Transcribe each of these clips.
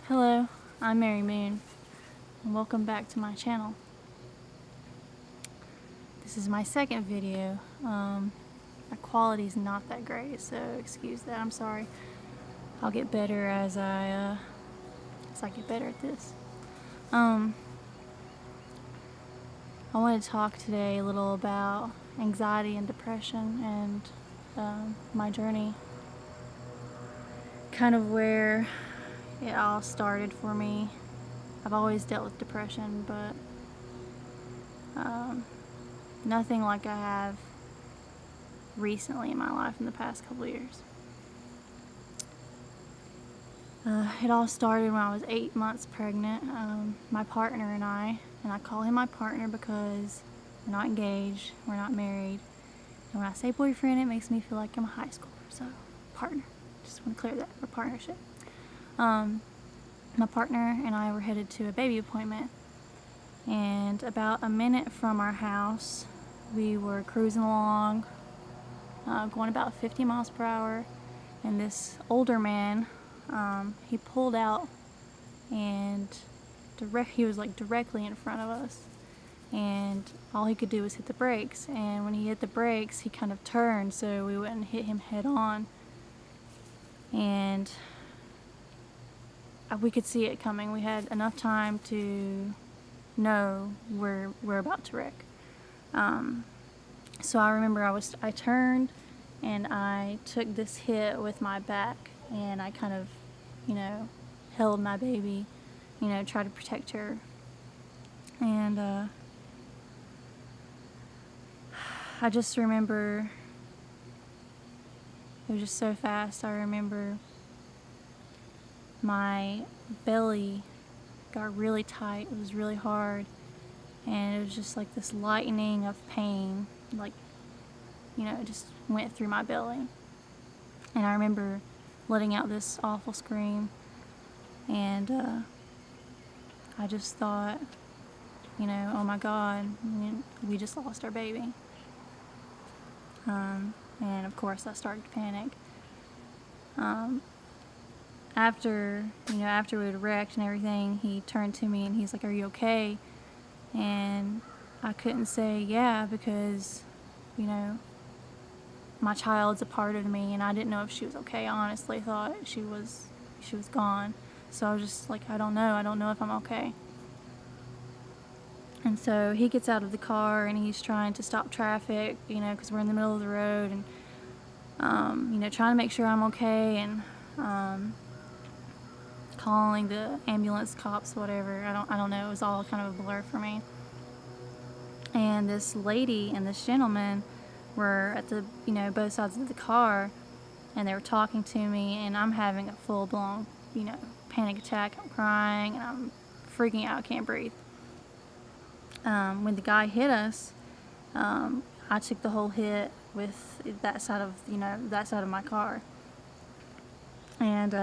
Hello, I'm Mary Moon, and welcome back to my channel. This is my second video. My quality's not that great, so excuse that. I'm sorry. I'll get better as I get better at this. I want to talk today a little about anxiety and depression and my journey. Kind of where it all started for me. I've always dealt with depression, but nothing like I have recently in my life in the past couple of years. It all started when I was 8 months pregnant. My partner and I call him my partner because we're not engaged, we're not married. And when I say boyfriend, it makes me feel like I'm a high schooler. So, partner. Just want to clear that. We're partnership. My partner and I were headed to a baby appointment. And about a minute from our house, we were cruising along, going about 50 miles per hour. And this older man, he pulled out and he was like directly in front of us. And all he could do was hit the brakes. And when he hit the brakes, he kind of turned so we wouldn't hit him head on. And we could see it coming. We had enough time to know we're about to wreck. So I remember I turned and I took this hit with my back, and I kind of, held my baby, tried to protect her. And I just remember it was just so fast. I remember my belly got really tight. It was really hard, and it was just like this lightning of pain, like, it just went through my belly. And I remember letting out this awful scream, and I just thought, oh my God, we just lost our baby. And of course I started to panic. After we had wrecked and everything, he turned to me and he's like, "Are you okay?" And I couldn't say yeah, because, my child's a part of me, and I didn't know if she was okay. I honestly thought she was gone. So I was just like, I don't know if I'm okay. And so he gets out of the car and he's trying to stop traffic, because we're in the middle of the road, and trying to make sure I'm okay, and calling the ambulance, cops, whatever. I don't know. It was all kind of a blur for me. And this lady and this gentleman were at the, both sides of the car, and they were talking to me, and I'm having a full-blown, panic attack. I'm crying, and I'm freaking out. I can't breathe. When the guy hit us, I took the whole hit with that side of my car. And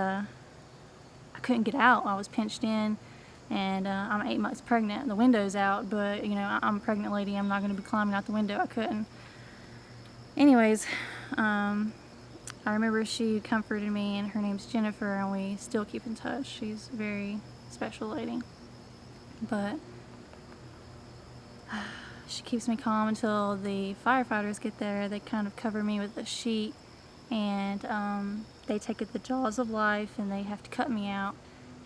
I couldn't get out. I was pinched in, and I'm 8 months pregnant. The window's out, but I'm a pregnant lady. I'm not going to be climbing out the window. I couldn't. Anyways, I remember she comforted me, and her name's Jennifer, and we still keep in touch. She's a very special lady. But she keeps me calm until the firefighters get there. They kind of cover me with a sheet, and they take it the jaws of life, and they have to cut me out.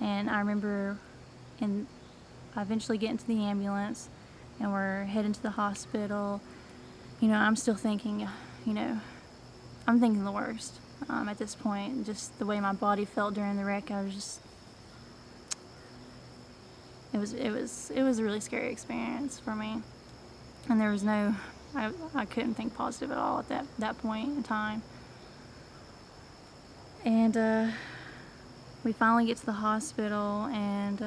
And I remember, and I eventually get into the ambulance, and we're heading to the hospital. I'm still thinking, I'm thinking the worst at this point. Just the way my body felt during the wreck, I was just, it was a really scary experience for me. And there was I couldn't think positive at all at that point in time. And we finally get to the hospital, and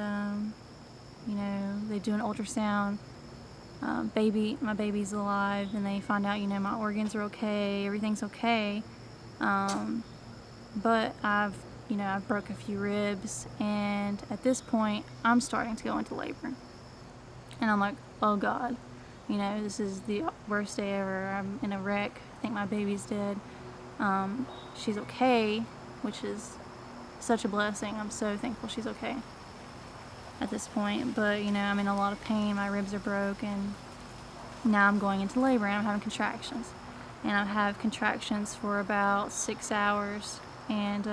they do an ultrasound. My baby's alive, and they find out, my organs are okay, everything's okay. But I've broke a few ribs, and at this point, I'm starting to go into labor. And I'm like, oh God, this is the worst day ever. I'm in a wreck. I think my baby's dead. She's okay, which is such a blessing. I'm so thankful she's okay at this point. But you know, I'm in a lot of pain. My ribs are broken. Now I'm going into labor and I'm having contractions. And I have contractions for about 6 hours. And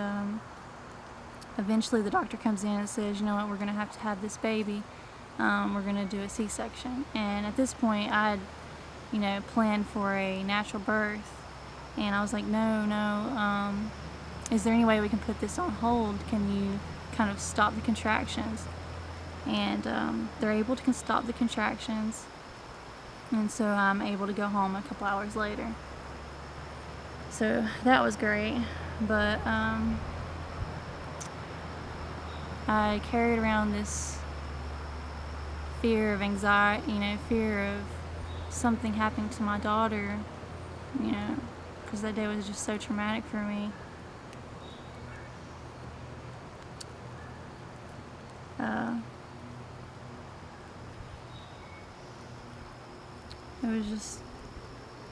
eventually the doctor comes in and says, you know what, we're going to have this baby. We're going to do a C-section. And at this point, I had, you know, planned for a natural birth. And I was like, no, is there any way we can put this on hold? Can you kind of stop the contractions? And they're able to stop the contractions. And so I'm able to go home a couple hours later. So that was great. But I carried around this fear of anxiety, you know, fear of something happening to my daughter, you know, because that day was just so traumatic for me.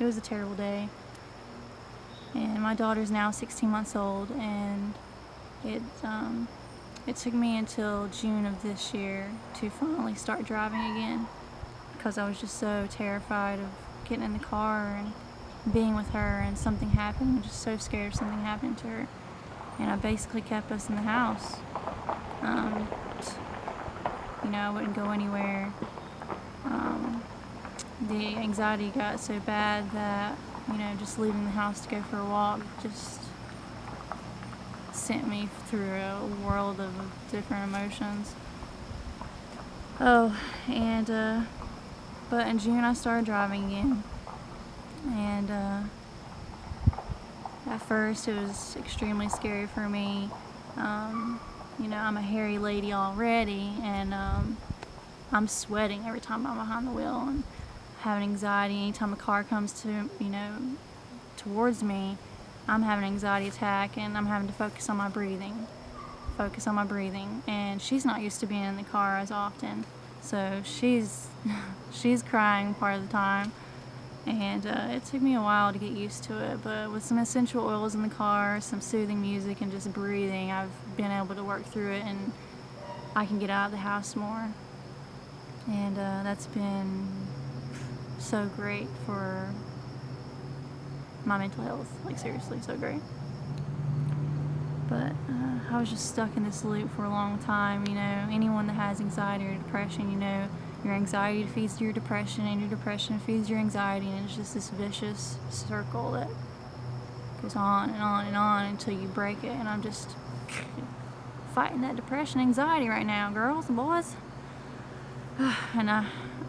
It was a terrible day. And my daughter's now 16 months old, and it took me until June of this year to finally start driving again, because I was just so terrified of getting in the car and being with her and something happening. I'm just so scared of something happening to her. And I basically kept us in the house. You know, I wouldn't go anywhere. The anxiety got so bad that, you know, just leaving the house to go for a walk just sent me through a world of different emotions. Oh, and but in June I started driving again, and at first it was extremely scary for me. You know, I'm a hairy lady already, and I'm sweating every time I'm behind the wheel, and having anxiety anytime a car comes to, you know, towards me. I'm having an anxiety attack, and I'm having to focus on my breathing. And she's not used to being in the car as often, so she's crying part of the time. And it took me a while to get used to it, but with some essential oils in the car, some soothing music, and just breathing, I've been able to work through it, and I can get out of the house more. And that's been so great for my mental health, like seriously, so great. But I was just stuck in this loop for a long time. You know, anyone that has anxiety or depression, you know, your anxiety feeds your depression, and your depression feeds your anxiety, and it's just this vicious circle that goes on and on and on until you break it. And I'm just fighting that depression, anxiety right now, girls and boys. And I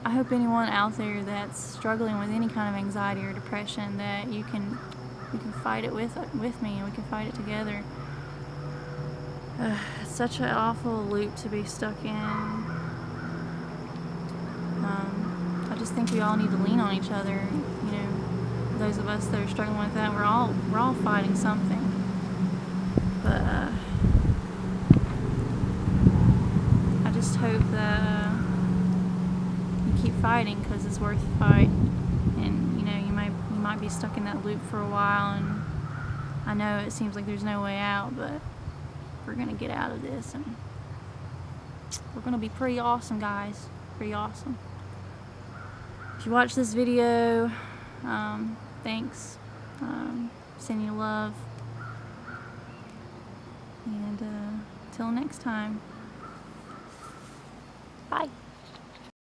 hope anyone out there that's struggling with any kind of anxiety or depression, that you can fight it with me, and we can fight it together. It's such an awful loop to be stuck in. I just think we all need to lean on each other. You know, those of us that are struggling with that, we're all fighting something. But I just hope that you keep fighting, because it's worth the fight. And you know, you might be stuck in that loop for a while, and I know it seems like there's no way out, but we're gonna get out of this, and we're gonna be pretty awesome, guys. Pretty awesome. If you watch this video, thanks. Sending you love. And till next time. Bye.